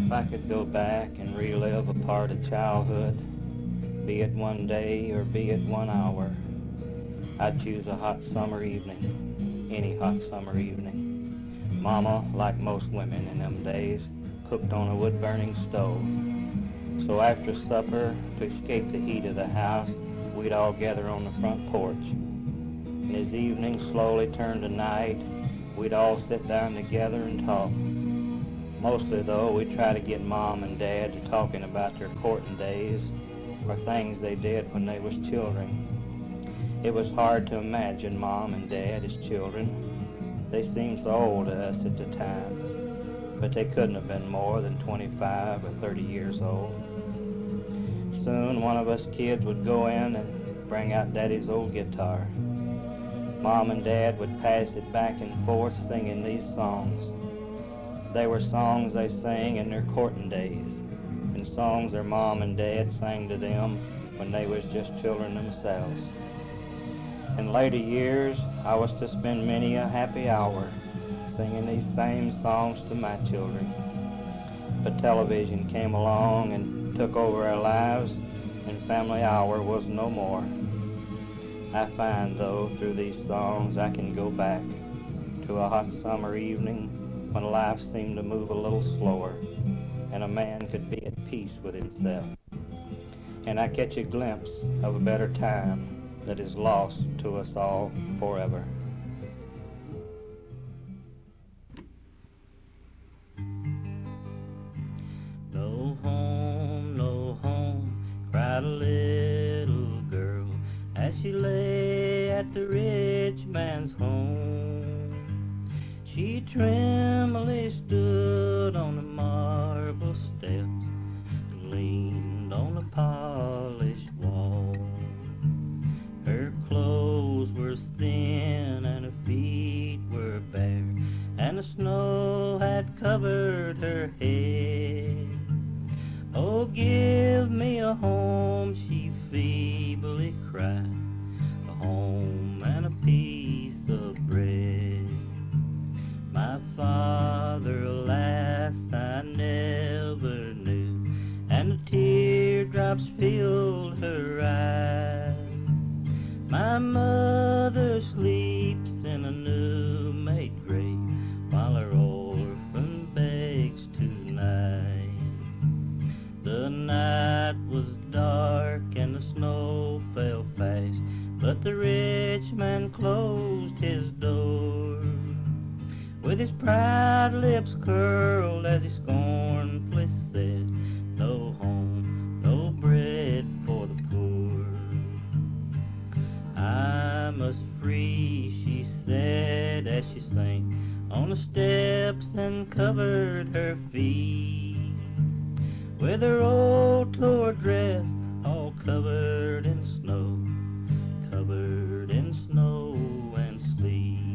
If I could go back and relive a part of childhood, be it one day or be it 1 hour, I'd choose a hot summer evening, any hot summer evening. Mama, like most women in them days, cooked on a wood-burning stove. So after supper, to escape the heat of the house, we'd all gather on the front porch. And as evening slowly turned to night, we'd all sit down together and talk. Mostly, though, we'd try to get Mom and Dad to talking about their courting days or things they did when they was children. It was hard to imagine Mom and Dad as children. They seemed so old to us at the time, but they couldn't have been more than 25 or 30 years old. Soon one of us kids would go in and bring out Daddy's old guitar. Mom and Dad would pass it back and forth singing these songs. They were songs they sang in their courting days, and songs their Mom and Dad sang to them when they was just children themselves. In later years, I was to spend many a happy hour singing these same songs to my children. But television came along and took over our lives, and Family Hour was no more. I find, though, through these songs I can go back to a hot summer evening when life seemed to move a little slower and a man could be at peace with himself. And I catch a glimpse of a better time that is lost to us all forever. No home, cried a little girl as she lay at the rich man's home. She trembly stood on the marble steps and leaned on the polished wall. Her clothes were thin and her feet were bare, and the snow had covered her head. Oh, give me a home, she feebly cried, a home and a piece of bread. My father, alas, I never knew, and the teardrops filled her eyes. My mother sleeps in a new-made grave, while her orphan begs tonight. The night was dark and the snow fell fast, but the rich man closed his door. With his proud lips curled as he scornfully said, no home, no bread for the poor. I must free, she said as she sank on the steps and covered her feet with her old tore dress all covered in snow and sleet.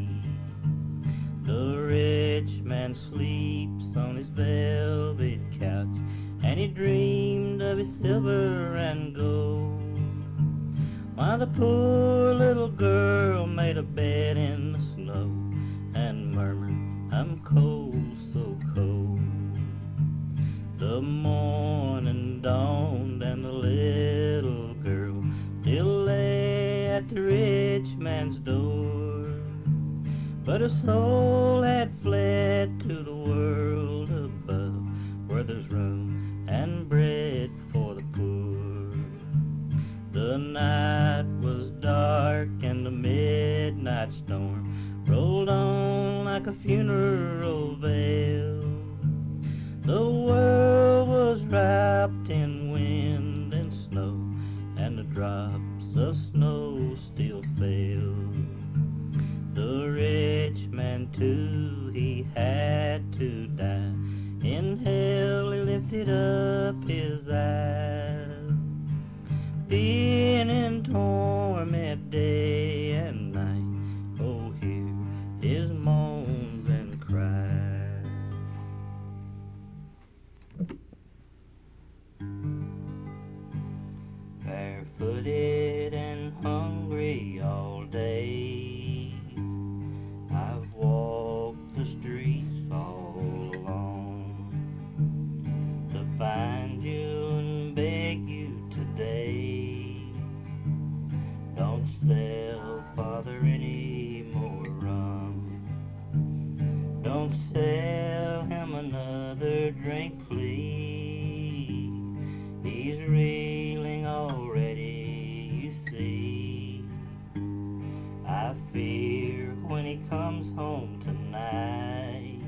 The rich man sleeps on his velvet couch, and he dreamed of his silver and gold, while the poor little girl made a bed in the snow and murmured, I'm cold, so cold. The morning dawned and the little girl still lay at the rich man's door, but her soul had fled to the world above, where there's room and bread for the poor. The night was dark and the midnight storm rolled on like a funeral veil. The world was wrapped in wind and snow, and the drops of snow still fell. The rich man too, he had to die. In hell he lifted up his eyes, being in torment day and night. Oh, hear his moans and cries. Barefooted and hungry all day, I've walked when he comes home tonight,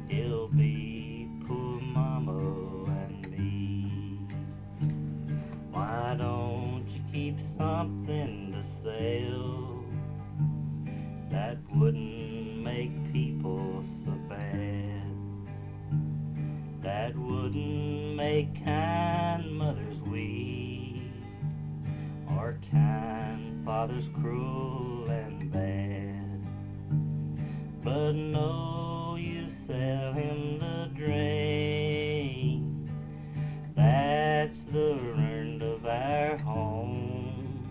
he'll be poor mama and me. Why don't you keep something to sell that wouldn't make people so bad, that wouldn't make kind mothers weep, or kind fathers cruel and bad? But no, you sell him the drain, that's the ruin of our home.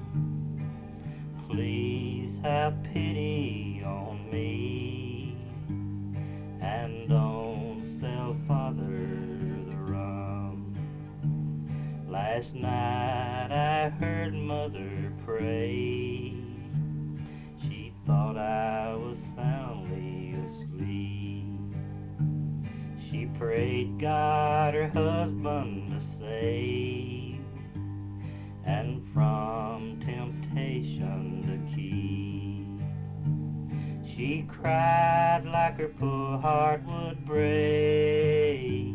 Please have pity on me, and don't sell father the rum. Last night I heard mother pray. She thought I was soundly asleep. She prayed God her husband to save, and from temptation to keep. She cried like her poor heart would break,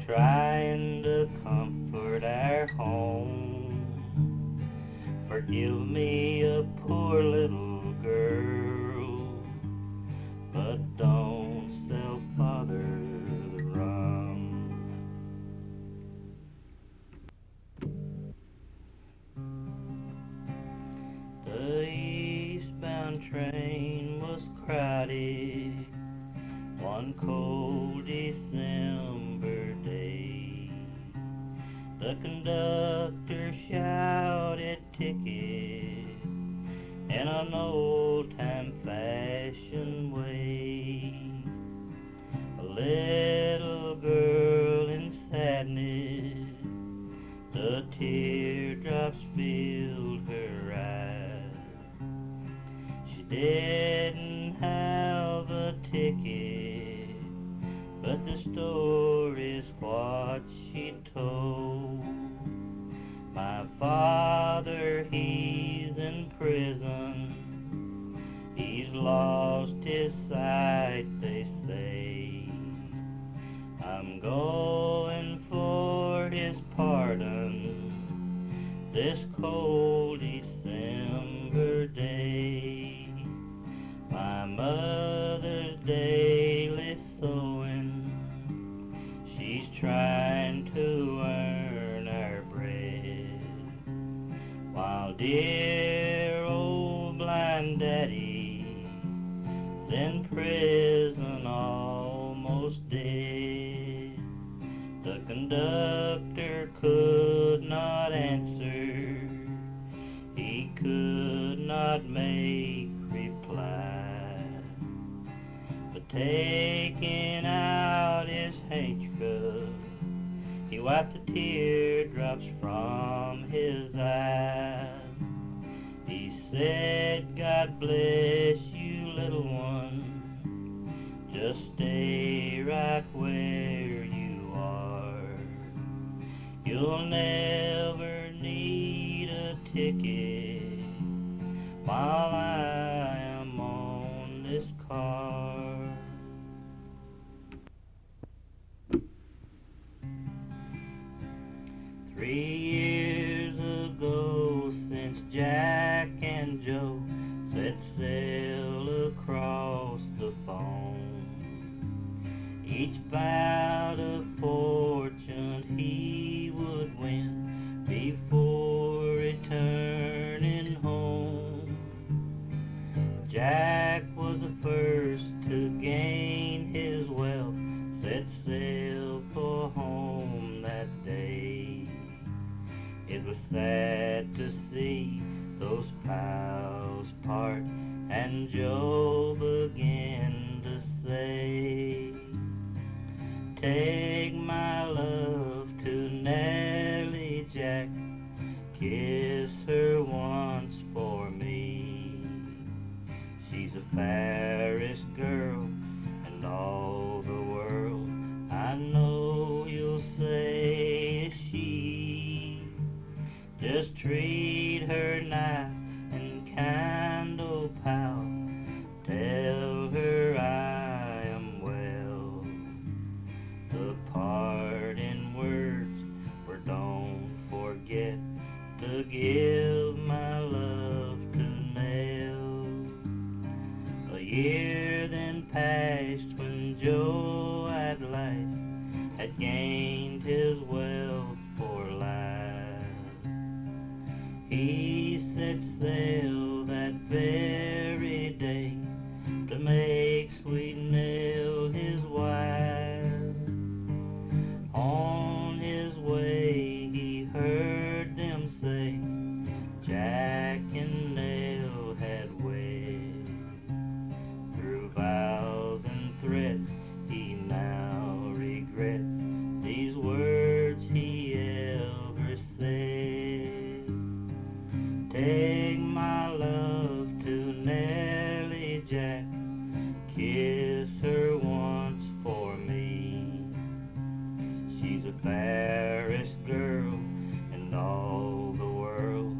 trying to comfort our home. Forgive me, a poor little girl, but don't sell father the rum. The eastbound train was crowded one cold December day. The conductor shouted ticket in an old-time fashioned way. A little girl in sadness, the teardrops filled her eyes. She didn't have a ticket, but the story's what she told. My father, he's in prison. He's lost his sight, they say. I'm going for his pardon this cold December day. My mother's daily sewing, she's trying to earn our bread, while dear old blind daddy's in prison almost dead. The conductor could not answer, he could not make reply, but taking out his handkerchief, he wiped the teardrops from his eyes. He said, God bless you, little one, just stay right where you are. You'll never need a ticket while I am on this car. Three years ago, since Jack and Joe set sail across the foam, each vowed a fortune he would win before returning home. Jack was the first to gain his wealth, set sail for home that day. It was sad to see those pals part, and Joe began to say, take my love to Nellie, Jack, kiss her once for me. She's the fairest girl in all the world, I know you'll say she. Just treat her nice and kind, oh pal, year then passed when Joe at last had gained his wealth for life. He set sail that very day to make sweet Nell his wife. On his way he heard them say Jack and Nell had wed. Through vows and threats he now regrets these words he ever said. Take my love to Nellie, Jack, kiss her once for me. She's the fairest girl in all the world,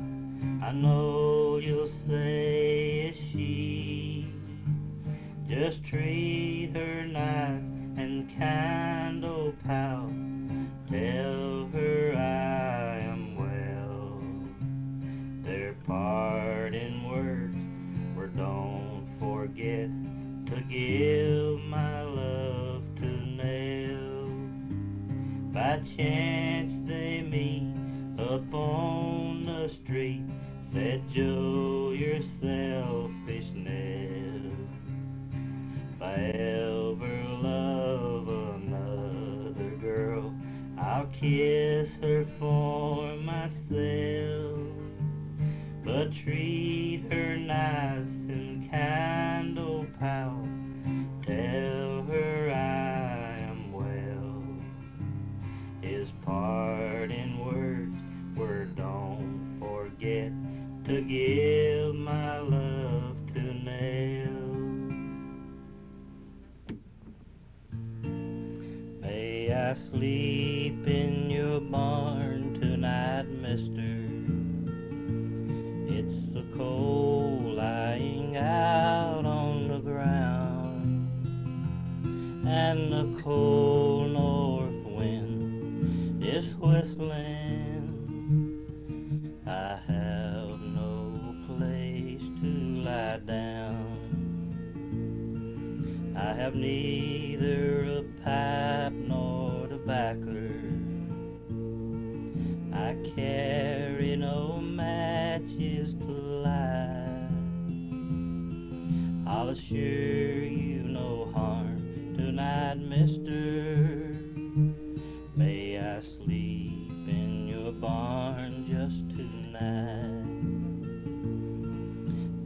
I know you'll say it's she. Just treat her nice and kind, oh pal, tell her I am well. Their parting words were don't forget to give my love to Nell. By chance they meet up on the street, said Joe, you're selfish, Nell. If I ever love another girl, I'll kiss her for myself. But treat her nice and kind, oh pal, tell her I am well. His parting words were don't forget to give my love to Nell. May I sleep in your barn tonight, mister? It's so cold lying out on the ground, and the cold north wind is whistling. I have no place to lie down. I have neither a pipe nor tobacco. I carry no matches to light. I'll assure you no harm tonight, mister. May I sleep in your barn just tonight.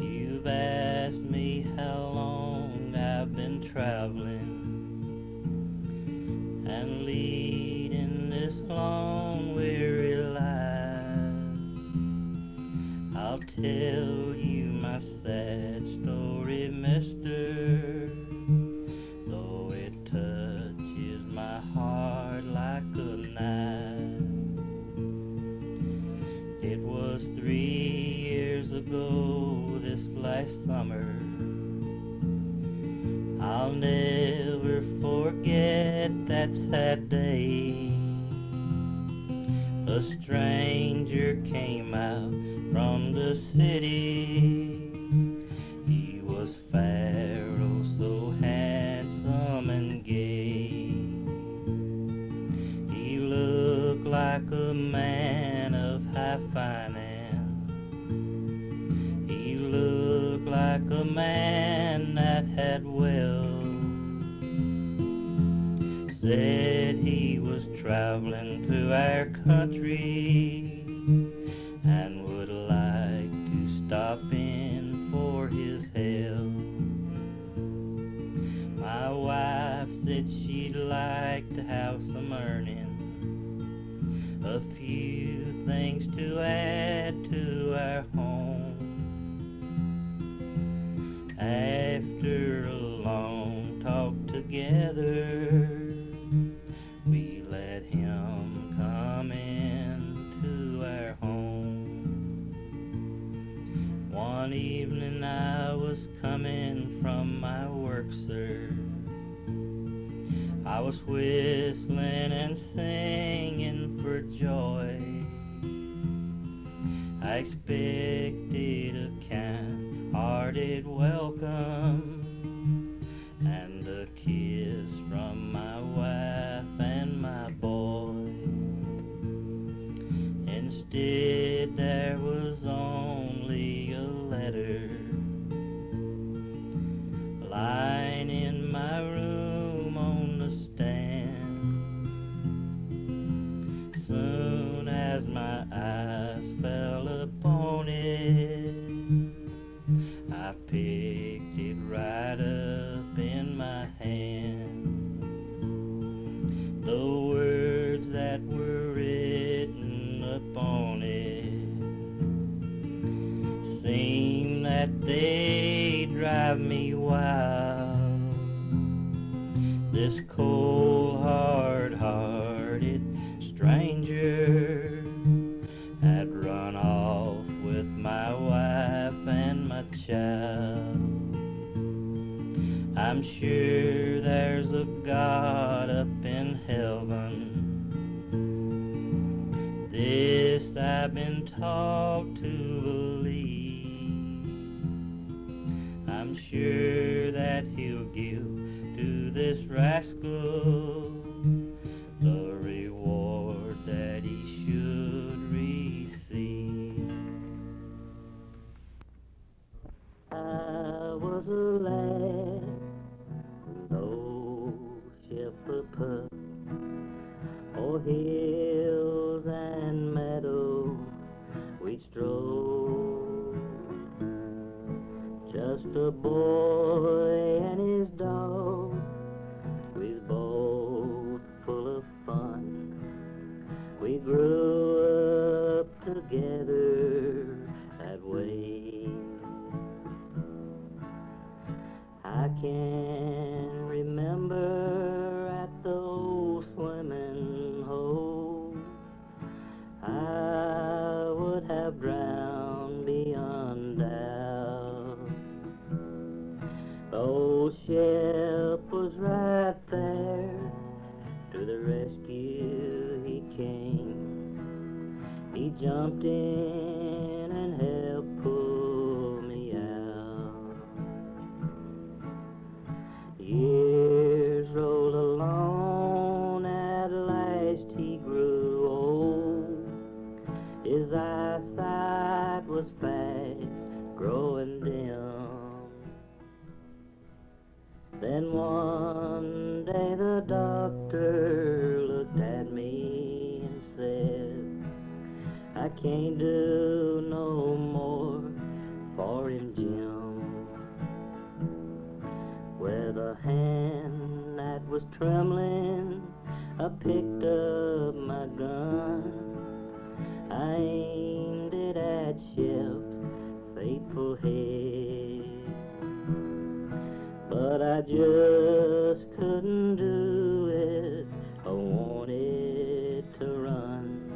You've asked me how long I've been traveling and leading this long weary life. I'll tell you my sad story, mister, though it touches my heart like a knife. It was 3 years ago this last summer. I'll never forget that sad day. A stranger came out from the city. He was fair, oh so handsome and gay. He looked like a man of high finance. He looked like a man that had wealth. Said he was traveling through our country and would like to stop in for his health. My wife said she'd like to have some earning, a few things to add to our home. After a long talk together, we let him come into our home. One evening I was coming from my work, sir. I was whistling and singing for joy. I expected a kind-hearted welcome lying in my room on the stand. Soon as my eyes fell upon it, I picked it right up in my hand. The words that were written upon it seem that they drive me wild. This cold, hard-hearted stranger had run off with my wife and my child. I'm sure there's a God up in heaven. This I've been taught to believe. I'm sure that he'll give to this rascal the reward that he should receive. I was a lad, no shepherd pup, o'er hills and meadows we strode. Just a boy and his dog, we was both full of fun. We grew up together that way. I can remember at the old swimming hole, I would have drowned beyond doubt. The old ship was right there, to the rescue he came. He jumped in and helped pull me out. Years rolled along, at last he grew old. His eyesight was fast growing dim. Then one day the doctor looked at me and said, I can't do no more for him, Jim. With a hand that was trembling, I picked up my gun. I aimed it at Shep's faithful head, but I just couldn't do it. I wanted to run.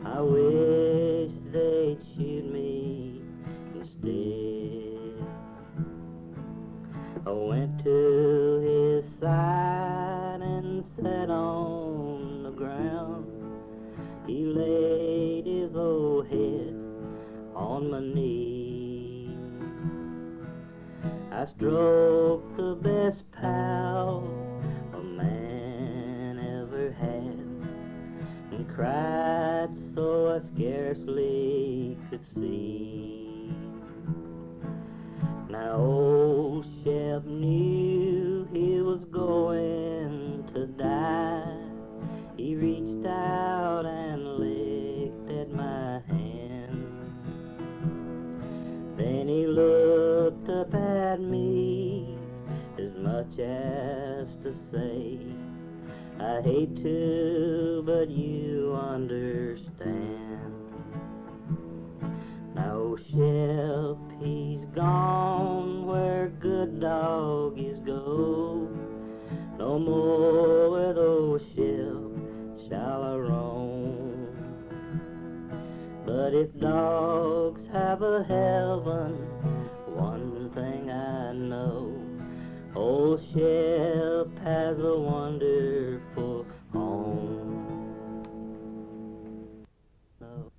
I wish they'd shoot me instead. I went to his side and sat on the ground. He laid his old head on my knee. I stroked the best pal a man ever had, and cried so I scarcely could see. Now old Shep knew he was going to die. He reached out and licked at my hand. Then he looked up at me as much as to say, I hate to, but you understand. Now Shep, he's gone where good doggies go. No more with old Shep shall I roam. But if dogs have a heaven, one thing I know, old Shep has a wonderful home. No.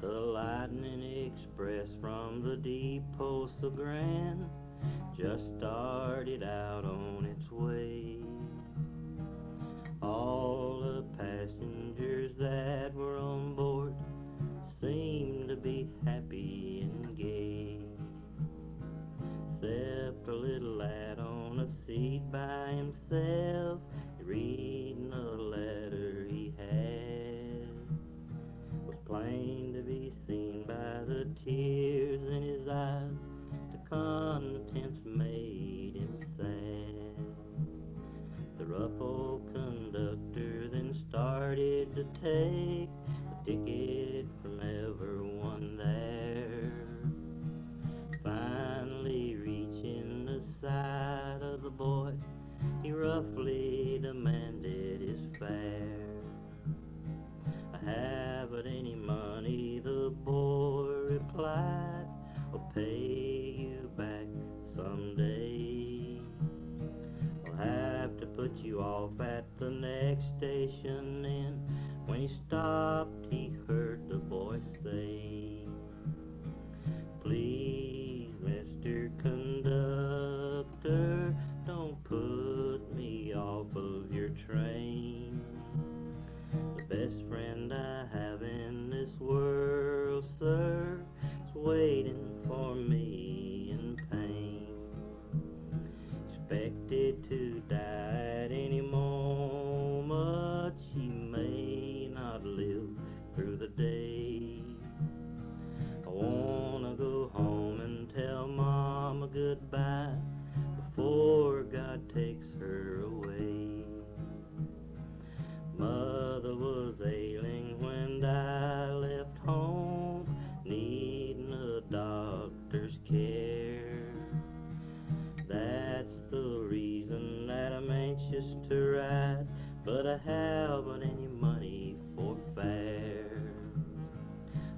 The Lightning Express from the depot so grand just started out on its way. street by himself, reading a letter he had. Was plain to be seen by the tears in his eyes. The contents made him sad. The rough old conductor then started to take a ticket from everyone there. Finally reaching the side of the boy, he roughly demanded his fare. "I haven't any money," the boy replied. "I'll pay you back someday. I'll have to put you off at the next station." And when he stopped, he heard the boy say, "Please, Mr. Conductor, don't put me off of your train. The best friend I have in this world, sir, is waiting for me in pain. Expected to die at any moment. She may not live through the day. I wanna go home and tell Mama goodbye before God takes her away. Mother was ailing when I left home, needing a doctor's care. That's the reason that I'm anxious to ride, but I haven't any money for fare."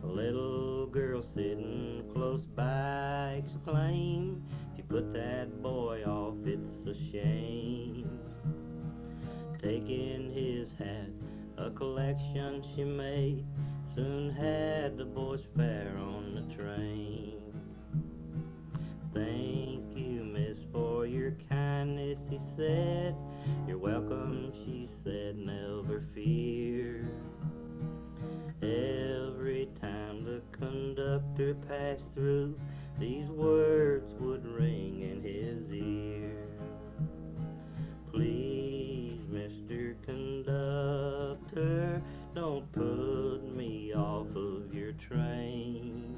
A little girl sitting close by exclaimed, "If you put that boy off, it's a shame." Taking his hat, a collection she made, soon had the boy's fare on the train. "Thank you, miss, for your kindness," he said. "You're welcome," she said, "never fear." Every time the conductor passed through, these words would ring in his ear. "Please, Mr. Conductor, don't put me off of your train.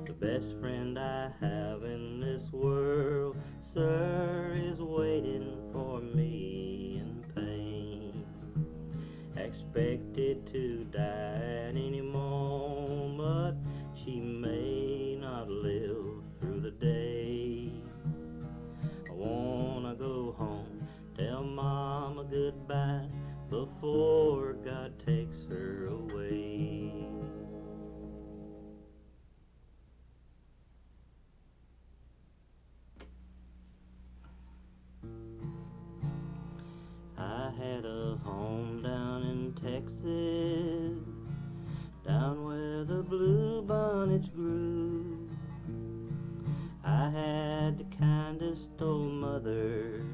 The best friend I have in this world, sir, is waiting for me in pain. Expected to die at any moment. She may not live through the day. I wanna go home, tell Mama goodbye before God takes her away." I had a home down in Texas, down where the bluebonnets grew. I had the kindest old mother,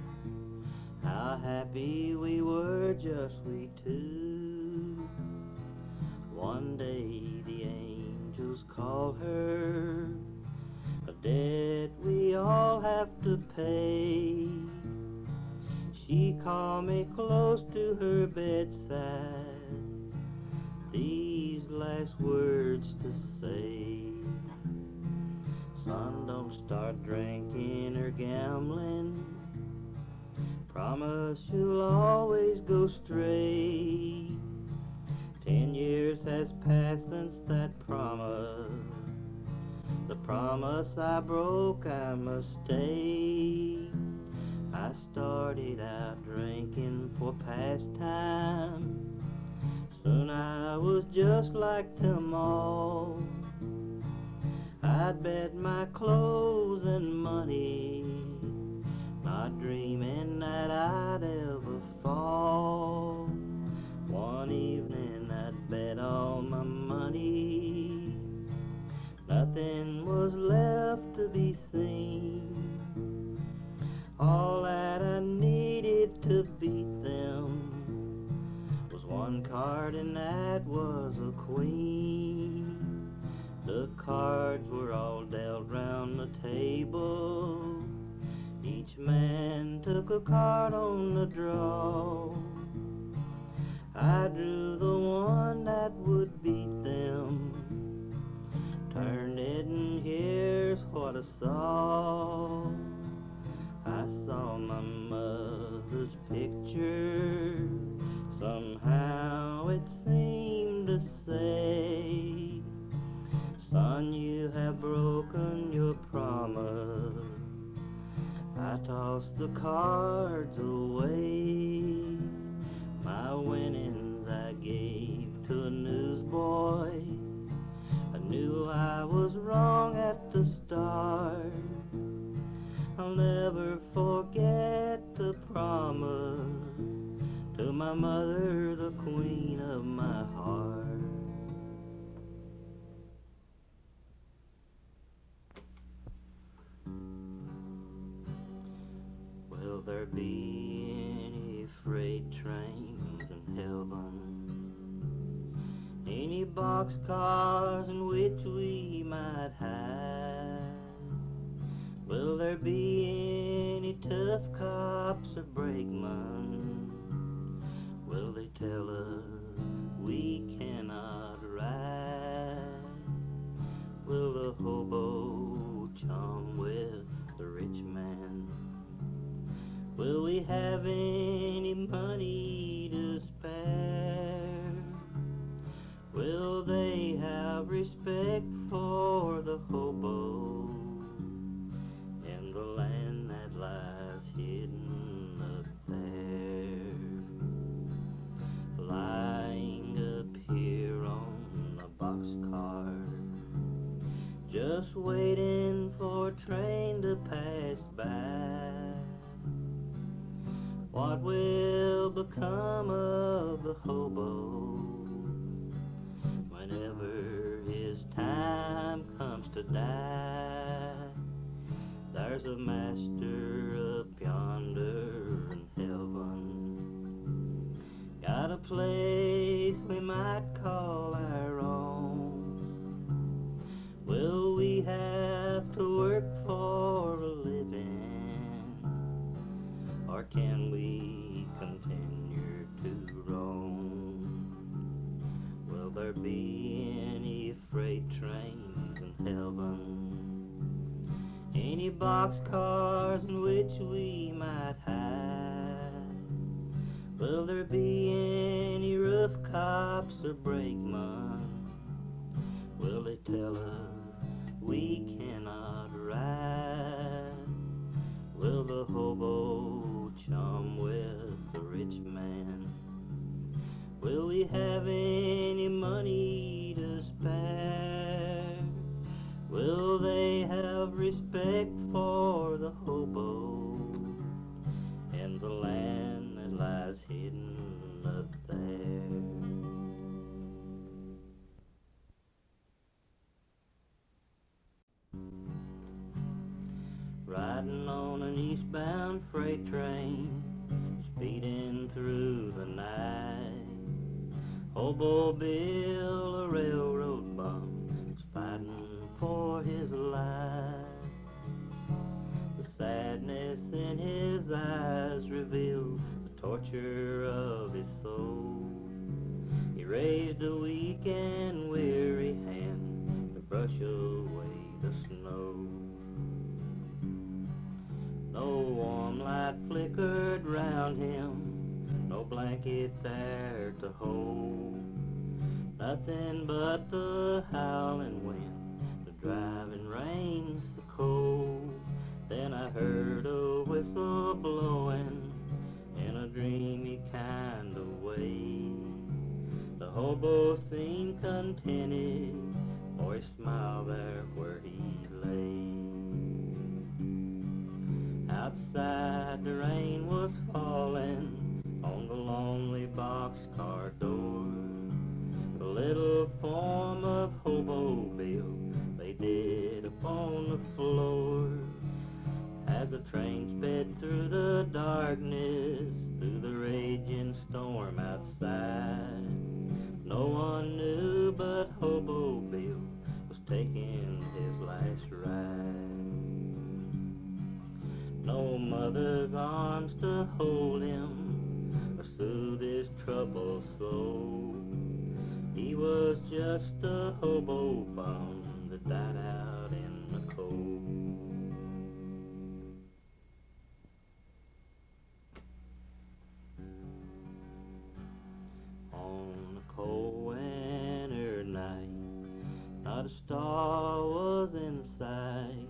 how happy we were, just we two. One day the angels called her, a debt we all have to pay. She called me close to her bedside, these last words to say: "Son, don't start drinking or gambling. Promise you'll always go straight. 10 years has passed since that promise. The promise I broke, I must stay. I started out drinking for pastime. Soon I was just like them all. I'd bet my clothes and money, not dreaming that I'd ever fall. One evening I'd bet all my money, nothing was left to be seen. All that I needed to beat them was one card, and that was a queen. The cards were all dealt round the table, each man took a card on the draw. I drew the one that would beat them. Turned it and here's what I saw. I saw my mother's picture. Somehow it seemed to say, son, you have broken your promise. I tossed the cards away. My winnings I gave to a newsboy. I knew I was wrong at the start. I'll never forget the promise to my mother, the queen of my heart. Will there be any freight trains in heaven? Any boxcars in which we might hide? Will there be any tough cops or brakemen? Will they tell us we cannot ride? Will the hobo chum with the rich man? Will we have any money to spare? Will they have respect for the hobo in the land that lies hidden up there? Lying up here on a boxcar, just waiting for a train to pass by. What will become of the hobo whenever his time comes to die? There's a master up yonder in heaven, got a place we might call our own. Will we have to work for a living, or can we continue to roam? Will there be any freight trains in heaven? Any boxcars in which we might hide? Will there be any rough cops or brakemen? Will they tell us we cannot ride? Will the hobo chum with the rich man? Will we have any money to spare? Will they have respect for the hobo in the land that lies hidden up there? Riding on an eastbound freight train, speeding through the night, Hobo Bill, a railroad bum, was fighting for his life. The sadness in his eyes revealed the torture of his soul. He raised a weak and weary hand to brush away the snow. No warm light flickered round him, no blanket there to hold. Nothing but the howling wind, the driving rains, the cold. Then I heard a whistle blowing in a dreamy kind of way. The hobo seemed contented, for he smiled there where he lay. Outside the rain was falling on the lonely boxcar door. The little form of Hobo Bill lay dead upon the floor. As the train sped through the darkness, through the raging storm outside, no one knew but Hobo Bill was taking his last ride. No no mother's arms to hold him or soothe his troubled soul. He was just a hobo bum that died out in the cold. On a cold winter night, not a star was in sight.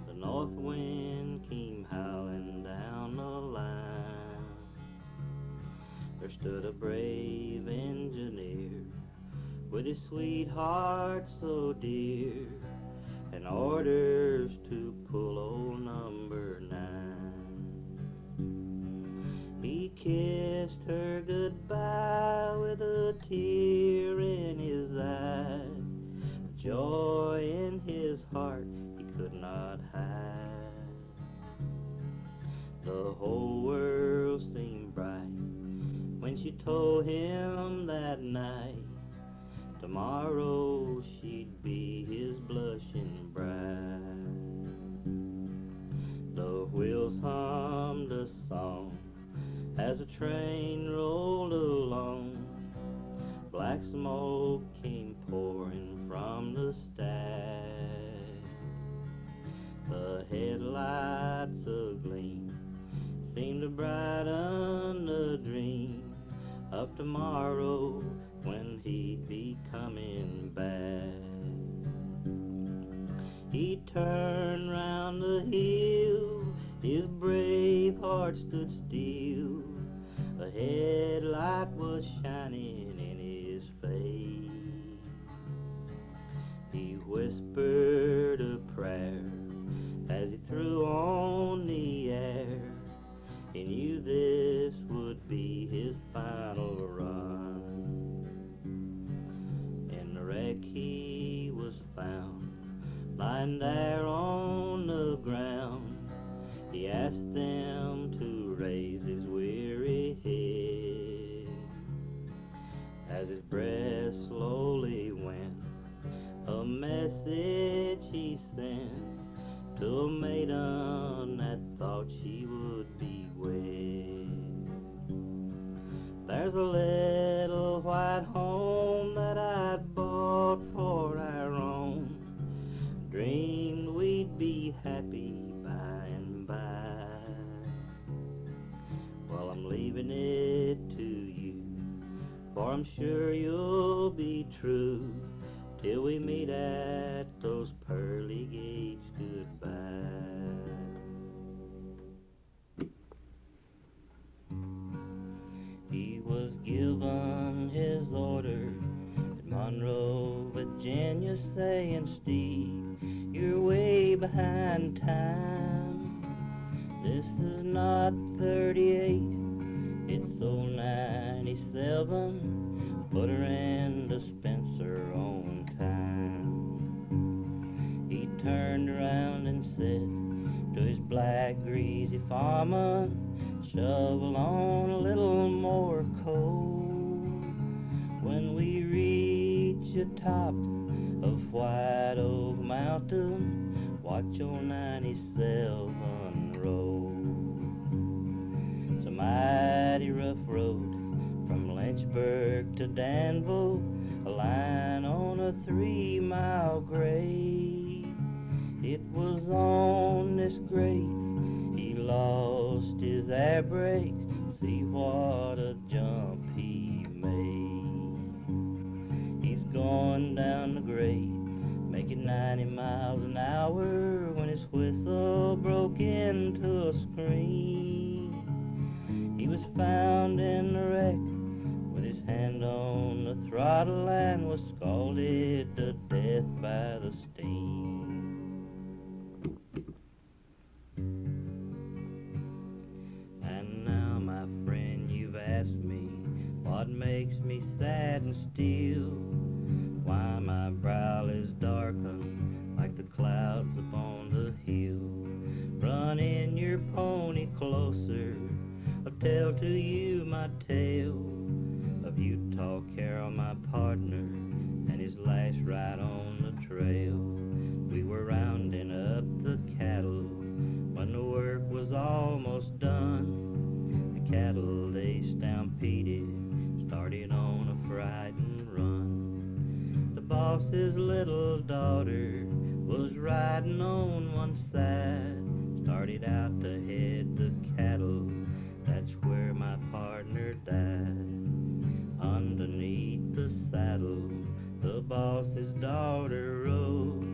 The north wind came howling down the line. There stood a brave engineer with his sweetheart so dear, and orders to pull old number 9. He kissed her goodbye with a tear in his eye, joy in his heart he could not hide. The whole world seemed bright when she told him that night tomorrow she'd be his blushing bride. The wheels hummed a song as the train rolled along. Black smoke came pouring from the stack. The headlights agleam seemed to brighten the dream of tomorrow when he'd be coming back. He turned round the hill, his brave heart stood still. A headlight was shining in his face. He whispered a prayer as he threw on the air. He knew this would be his final run. In the wreck he was found, lying there on the ground. He asked them to raise his weary head. As his breath slowly went, a message he sent to a maiden that thought she would be wed. There's a little white home that I'd bought for our own. Dreamed we'd be happy by and by. Well, I'm leaving it to you, for I'm sure you'll be true till we meet at those pearly gates goodbye. He was given his order at Monroe, Virginia, saying, Steve, you're way behind time. This is not 38, it's 097. Put her in dispenser on time. He turned around and said to his black greasy farmer, shovel on a little more coal. When we reach the top of White Oak Mountain, watch your 97 roll. It's a mighty rough road from Lynchburg to Danville, a line on a 3-mile grade. It was on this grade he lost his air brakes. See what a jump he made. He's going down the grade, making 90 miles an hour, when his whistle broke into a scream. He was found in the wreck with his hand on the throttle and was scalded to death by the steam. And now, my friend, you've asked me what makes me sad and still, why my brow is darkened like the clouds upon the hill. Run in your pony closer, I'll tell to you my tale of Utah Carroll, my partner, and his last ride on the trail. We were rounding up the cattle when the work was riding on one side, started out to head the cattle. That's where my partner died. Underneath the saddle, the boss's daughter rode.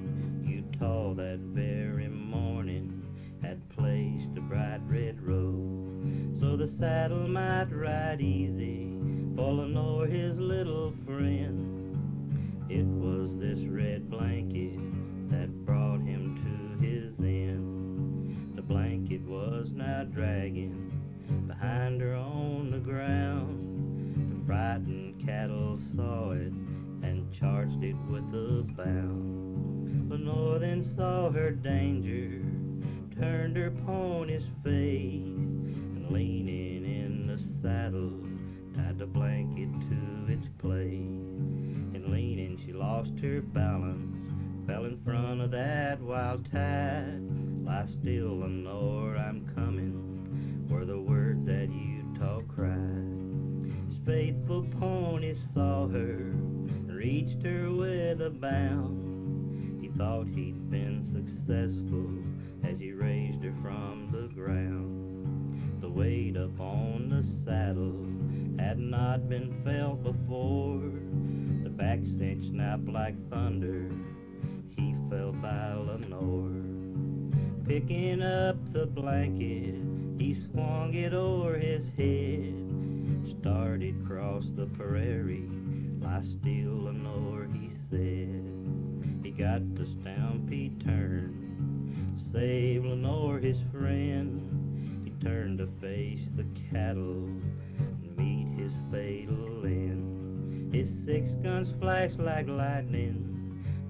Utah that very morning had placed a bright red robe, so the saddle might ride easy for Lenore, his little friend. It was this red blanket that brought him to his end. The blanket was now dragging behind her on the ground. The frightened cattle saw it and charged it with a bound. Lenore then saw her danger, turned her pony's face, and leaning in the saddle, tied the blanket to its place. In leaning she lost her balance, fell in front of that wild tide. Lie still, Lenore, I'm coming, were the words that Utah cried. His faithful pony saw her, reached her with a bound. He thought he'd been successful as he raised her from the ground. The weight upon the saddle had not been felt before. The back cinch snapped like thunder. He fell by Lenore. Picking up the blanket, he swung it o'er his head. Started across the prairie, lie still, Lenore, he said. He got to Stampede Turn, save Lenore, his friend. He turned to face the cattle and meet his fatal end. His 6 guns flashed like lightning,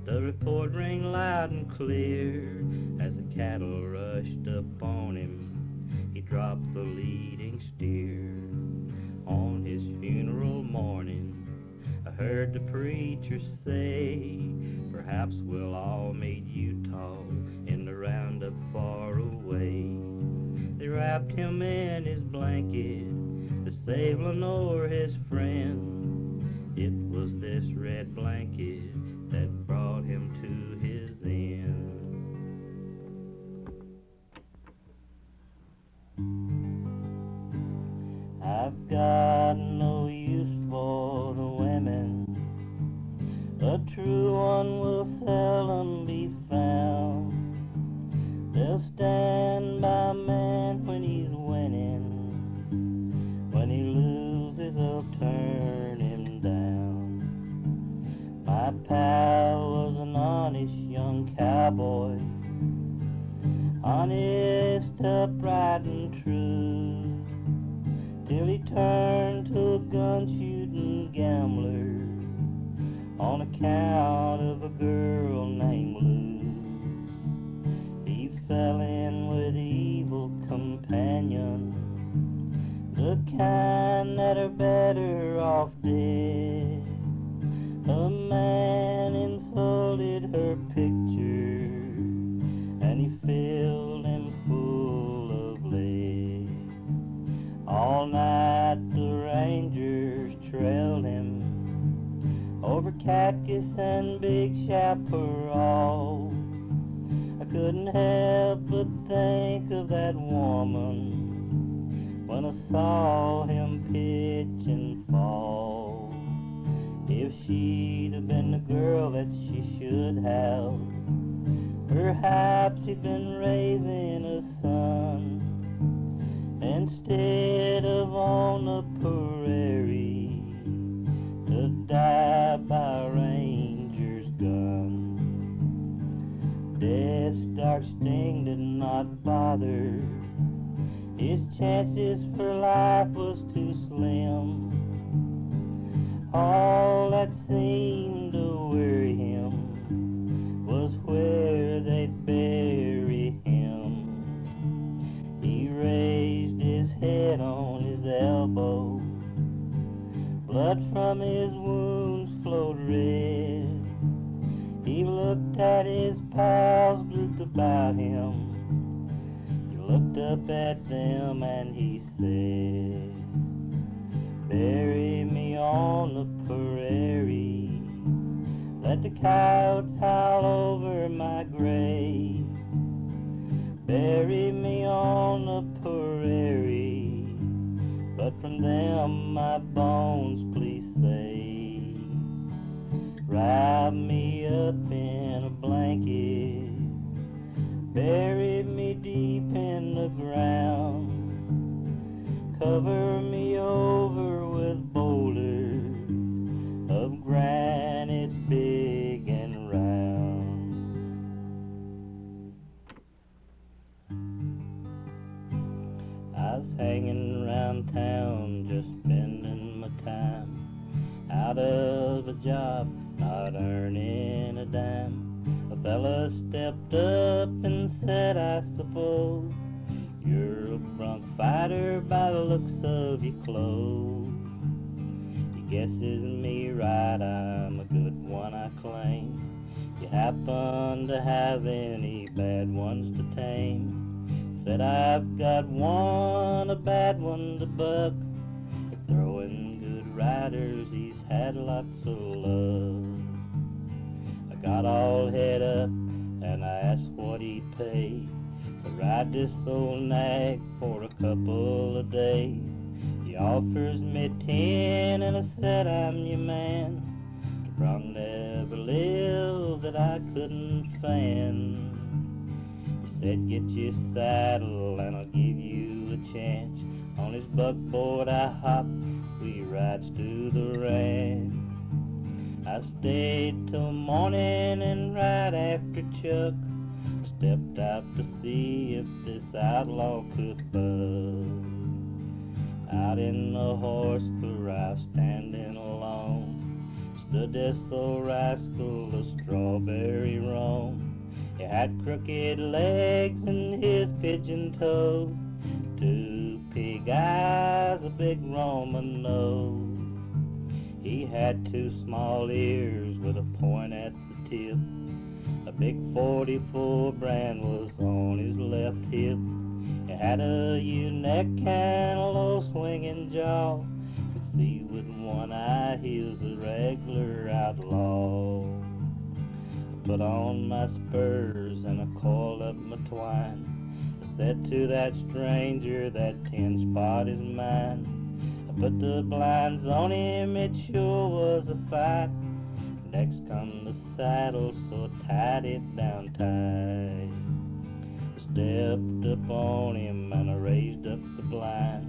the report rang loud and clear. As the cattle rushed upon him, he dropped the leading steer. On his funeral morning, I heard the preacher say, perhaps we'll all meet Utah in the roundup far away. They wrapped him in his blanket to save Lenore, his friend. It was this red blanket that brought him to his end. I've got no use for the women, a true one will seldom be found. They'll stand by a man when he's winning, when he loses they'll turn him down. My pal was an honest young cowboy, honest, upright and true, till he turned to a gun-shooting gambler on account of a girl named Lou. He fell in with evil companions, the kind that are better off dead. A man insulted her picture, and he filled him full of lead. All night the rangers trailed him over Cactus and Big Chaparral. I couldn't help but think of that woman when I saw him pitch and fall. If she'd have been the girl that she should have, perhaps he'd been raising a son instead of on the prairie to die by a ranger's gun. Death's dark sting did not bother, his chances for life was too slim. All that seemed to worry him was where they'd bury him. He raised his head on his elbow, blood from his wounds flowed red. He looked at his pals grouped about him. He looked up at them and he said, bury me on the prairie, let Let the coyotes howl over my grave. Bury me on the prairie, but from them my bones please save. Wrap me up in a blanket, bury me deep in the ground, cover me over with boulders of granite big and round. I was hanging around town just spending my time, out of a job, not earning a dime. A fella stepped up and said, I suppose you're a bronc fighter by the looks of your clothes. He guesses me right, I'm a good one, I claim. You happen to have any bad ones to tame? Said, I've got one, a bad one to buck. Throwing good riders, he's had lots of luck. I got all head up and I asked what he'd pay to ride this old nag for a couple of days. He offers me 10 and I said, I'm your man. The bronc never lived that I couldn't fan. He said, get your saddle and I'll give you a chance. On his buckboard I hopped, we rides to the ranch. I stayed till morning and right after Chuck stepped out to see if this outlaw could buzz. Out in the horse corral standing alone stood this old rascal, a strawberry roan. He had crooked legs and his pigeon toes, 2 pig eyes, a big Roman nose. He had 2 small ears with a point at the tip. A big 44 brand was on his left hip. He had a U-neck and a low swinging jaw. Could see with one eye he was a regular outlaw. I put on my spurs and I coiled up my twine. I said to that stranger, that 10 spot is mine. I put the blinds on him, it sure was a fight. Next come the saddle, so I tied it down tight. I stepped up on him and I raised up the blind.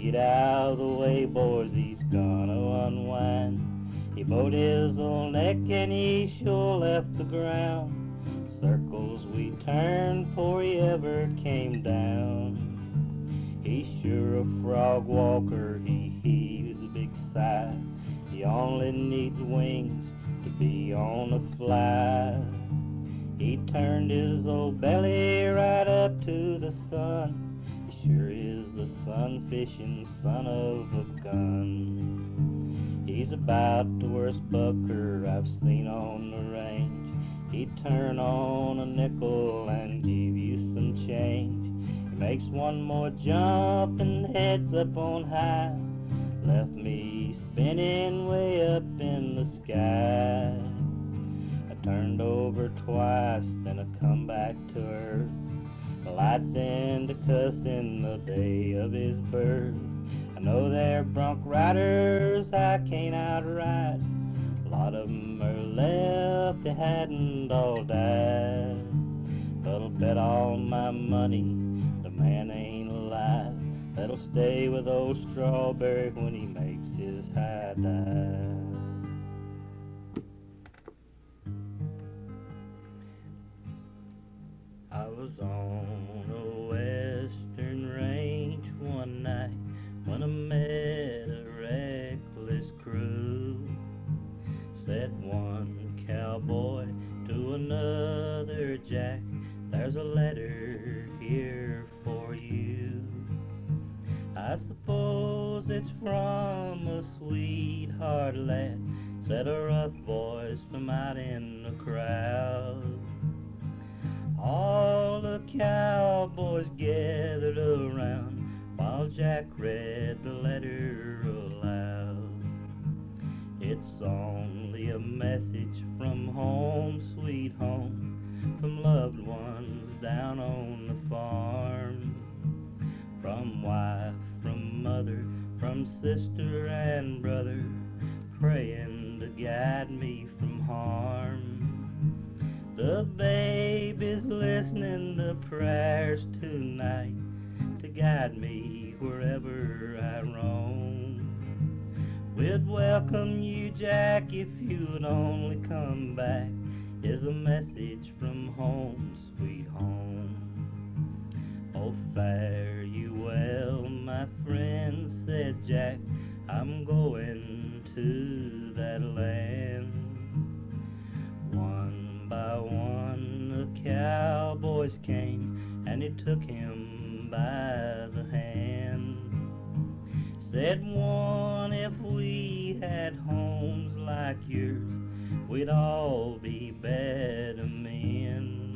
Get out of the way, boys, he's gonna unwind. He bowed his old neck and he sure left the ground. Circles we turned before he ever came down. He's sure a frog walker, he heaves a big sigh. He only needs wings to be on the fly. He turned his old belly right up to the sun. He sure is a sun-fishing son of a gun. He's about the worst bucker I've seen on the range. He'd turn on a nickel and give you some change. He makes one more jump and heads up on high. Left me spinning way up in the sky. I turned over twice, then I come back to earth. The lights into cussing the day of his birth. I know they're bronc riders I can't outride. A lot of 'em are left, they hadn't all died. But I'll bet all my money the man ain't alive. That'll stay with old Strawberry when he makes his high dive. I was on a western range one night when I met a reckless crew. Said one cowboy to another, Jack, there's a letter here for you. I suppose it's from a sweetheart lad, said a rough voice from out in the crowd. All the cowboys gathered around while Jack read the letter aloud. It's only a message from home, sweet home, from loved ones down on the farm. From wife, from mother, from sister and brother, praying to guide me from harm. The baby's listening to prayers tonight to guide me wherever I roam. We'd welcome you, Jack, if you'd only come back, is a message from home, sweet home. Oh, fare you well, my friend, said Jack, I'm going to that land. One by one the cowboys came, and he took him by the hand. Said one, if we had homes like yours, we'd all be better men.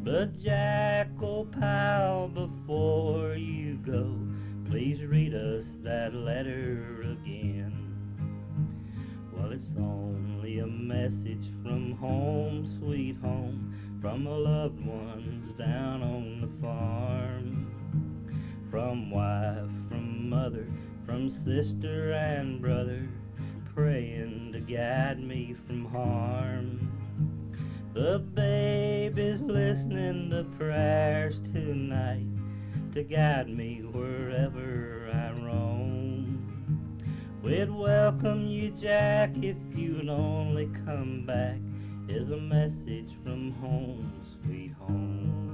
But Jack, oh pal, before you go, please read us that letter again. Well, it's only a message from home, sweet home, from my loved ones down on the farm. From wife, from mother, from sister and brother, praying to guide me from harm. The baby's listening to prayers tonight to guide me wherever I roam. We'd welcome you, Jack, if you'd only come back, is a message from home, sweet home.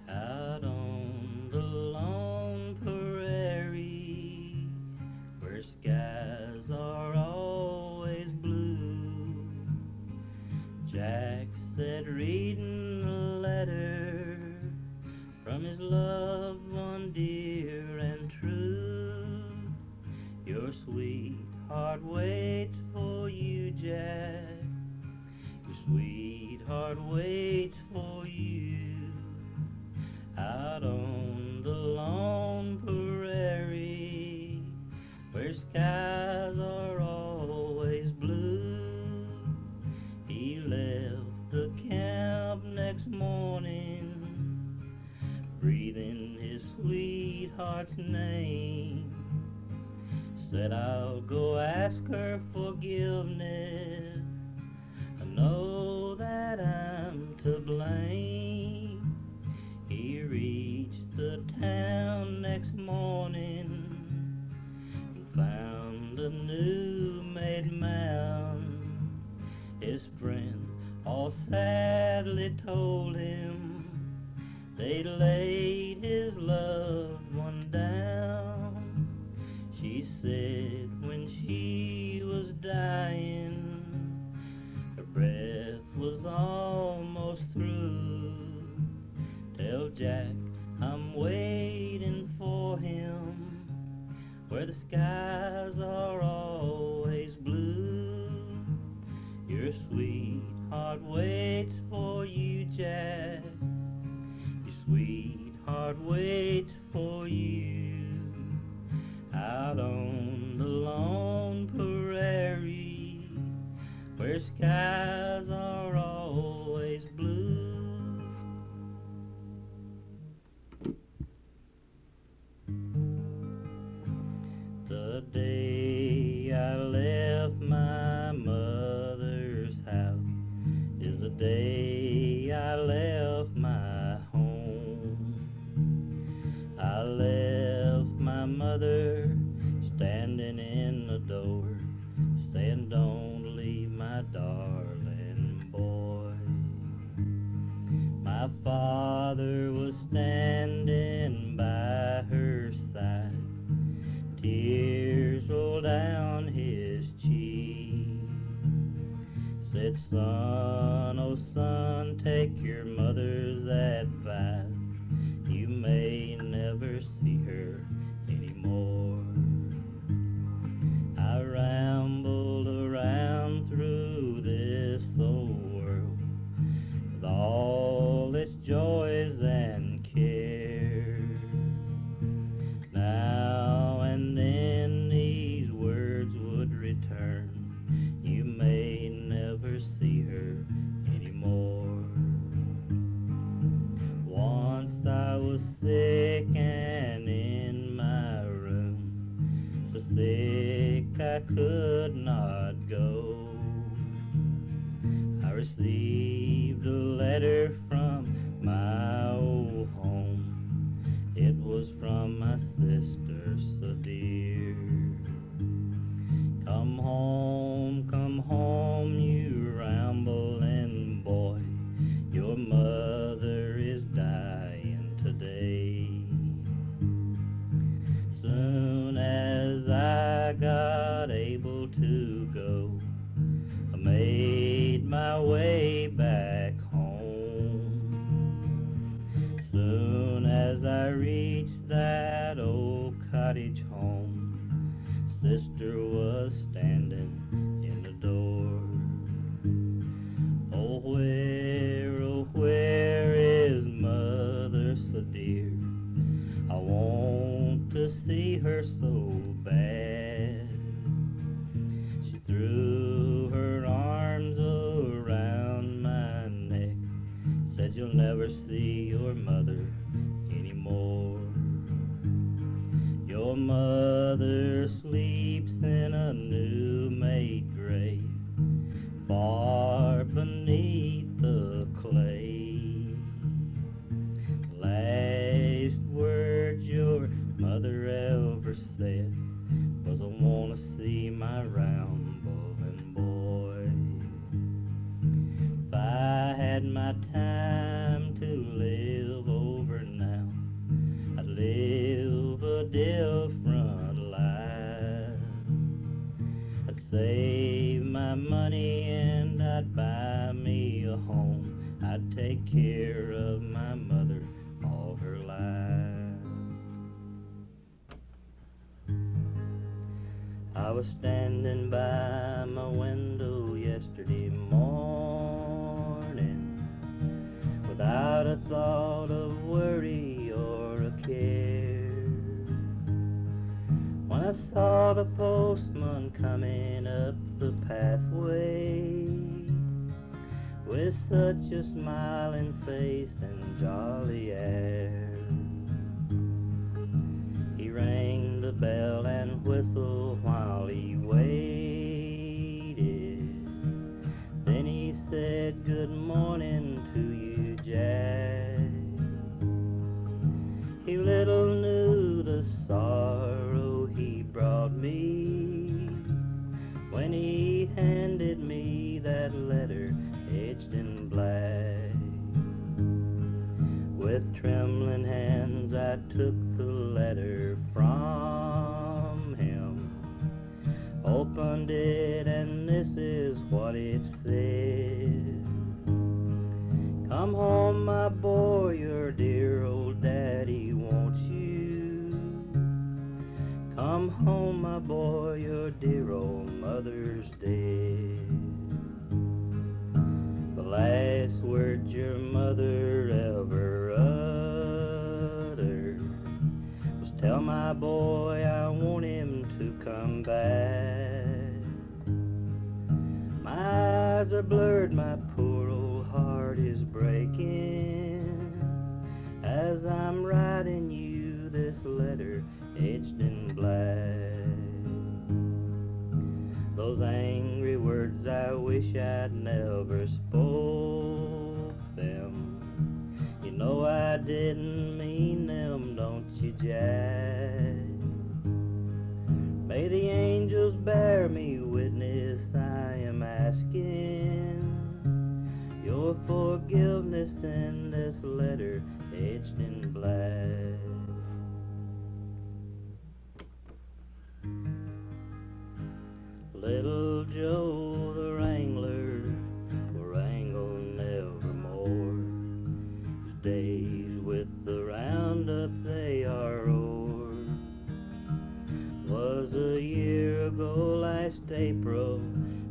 Out on the lone prairie, where skies are always blue, Jack sat reading a letter from his loved one dear and true. Your sweetheart waits for you, Jack. Your sweetheart waits for you. Out on the lone prairie, where skies are always blue, he left the camp next morning, breathing his sweetheart's name. Said, I'll go ask her forgiveness, I know that I'm to blame. He reached the town next morning and found a new made mound. His friends all sadly told him they laid his loved one down. She said when she was dying, her breath was almost through. Tell Jack I'm waiting for him, where the skies are always blue. Your sweetheart waits for you, Jack. Your sweetheart waits for you. Out on the lone prairie, where skies are always blue. The day I left my mother's house is the day I left my home. I left my mother standing in the door, saying, don't leave my darling boy. My father was standing by her side, tears rolled down his cheek. Said, son, oh son, take your mother's advice, you may never see her anymore. I rambled around through this old world with all its joys and cares. letter from my old home. It was from my sister so dear. Come home, you rambling boy. Your mother is dying today. Soon as I got able to go, I made my way back home. Soon as I reached that old cottage home, sister was standing in the door. Oh, where is mother so dear? I want to see her so bad. She threw her arms around my neck, said you'll never see your mother anymore. Your mother sleeps in a new-made grave, far beneath the clay. Last words your mother ever said was, I want to see my rambling boy. If I had my time to live over now, I'd live a different life. I'd save my money and I'd buy me a home. I'd take care of my mother all her life. I was standing by my window yesterday morning, without a thought of worry or a care, when I saw the postman coming up the pathway with such a smiling face and jolly air. He rang the bell and whistled while he waited. Then he said, good morning to you, Jack. He little knew the sorrow he brought me when he handed me that letter etched in black. With trembling hands I took the letter from him, opened it, and this is what it said. Come home, my boy, your dear old daddy wants you. Come home, my boy, your dear old mother's dead. The last words your mother ever uttered was, tell my boy I want him to come back. My eyes are blurred, my poor old heart is breaking as I'm writing you this letter etched in black. Those angry words I wish I'd never spoke them. You know I didn't mean them, don't you, Jack? May the angels bear me witness, I am asking your forgiveness in this letter etched in black. Little Joe the wrangler will wrangle nevermore. His days with the roundup they are o'er. Was a year ago last April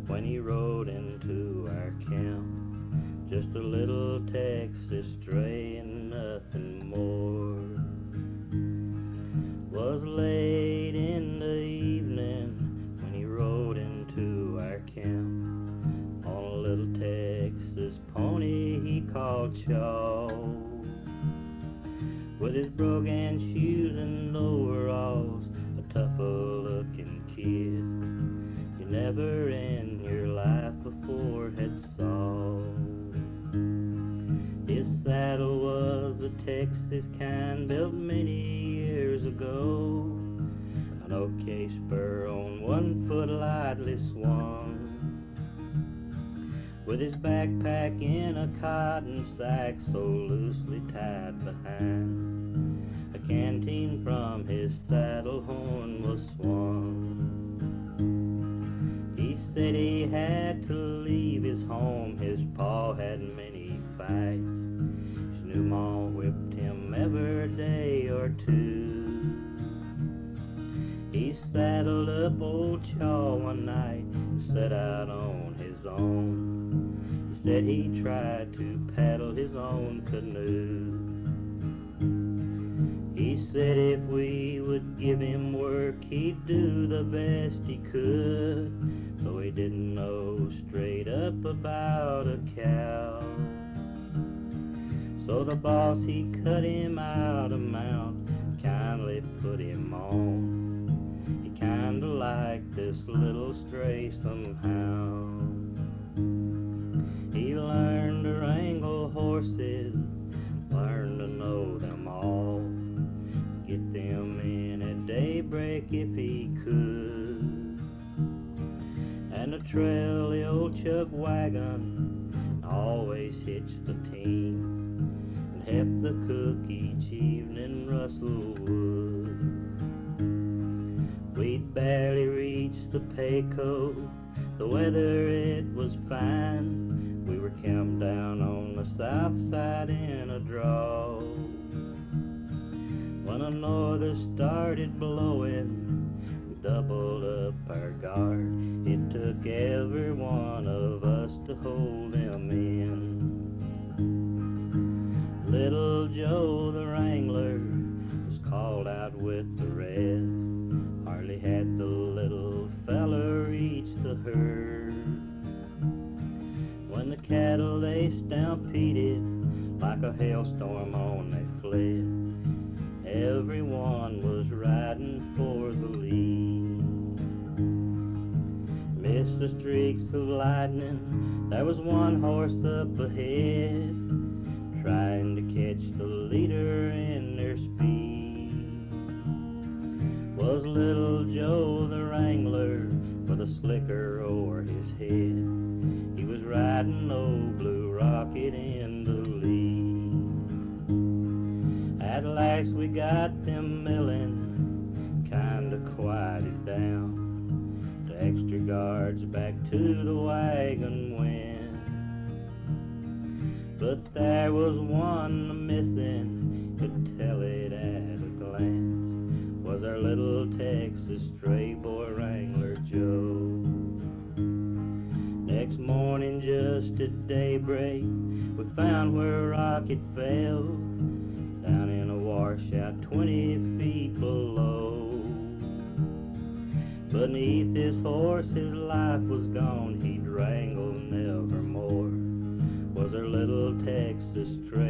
when he rode into our camp, just a little Texas stray and nothing more. Was late in the evening when he rode into our camp on a little Texas pony he called Chaw. With his brogan shoes and overalls, a tough-looking kid you never in your life before had saw. Texas kind built many years ago. An oak case spur on 1 foot lightly swung, with his backpack in a cotton sack so loosely tied behind. A canteen from his saddle horn was swung. He said he had to leave his home. His paw had many fights. His new ma whipped him every day or two. He saddled up old Chaw one night and set out on his own. He said he tried to paddle his own canoe. He said if we would give him work, he'd do the best he could, though he didn't know straight up about a cow. So the boss, he cut him out a mount, kindly put him on. He kinda liked this little stray somehow. He learned to wrangle horses, learned to know them all, get them in at daybreak if he could. And to trail the old chuck wagon, always hitch the team, and help the cook each evening rustle wood. We'd barely reach the Pecos, the weather it was fine. We were camped down on the south side in a draw. When a norther started blowing, we doubled up our guard. It took every one of us to hold them in. Little Joe the wrangler was called out with the rest. Hardly had the little fella reached the herd, when the cattle they stampeded like a hailstorm on they fled. Everyone was riding for the lead. Missed the streaks of lightning, there was one horse up ahead, trying to catch the leader in their speed. Was little Joe the wrangler with a slicker o'er his head. He was riding old Blue Rocket in the lead. At last we got them milling, kinda quieted down. The extra guards back to the wagon went. But there was one missing, could tell it at a glance. Was our little Texas stray boy wrangler Joe. Next morning just at daybreak, we found where Rocket fell, down in a washout 20 feet below. Beneath his horse his life was gone, he'd wrangle nevermore. Was our little Texas stray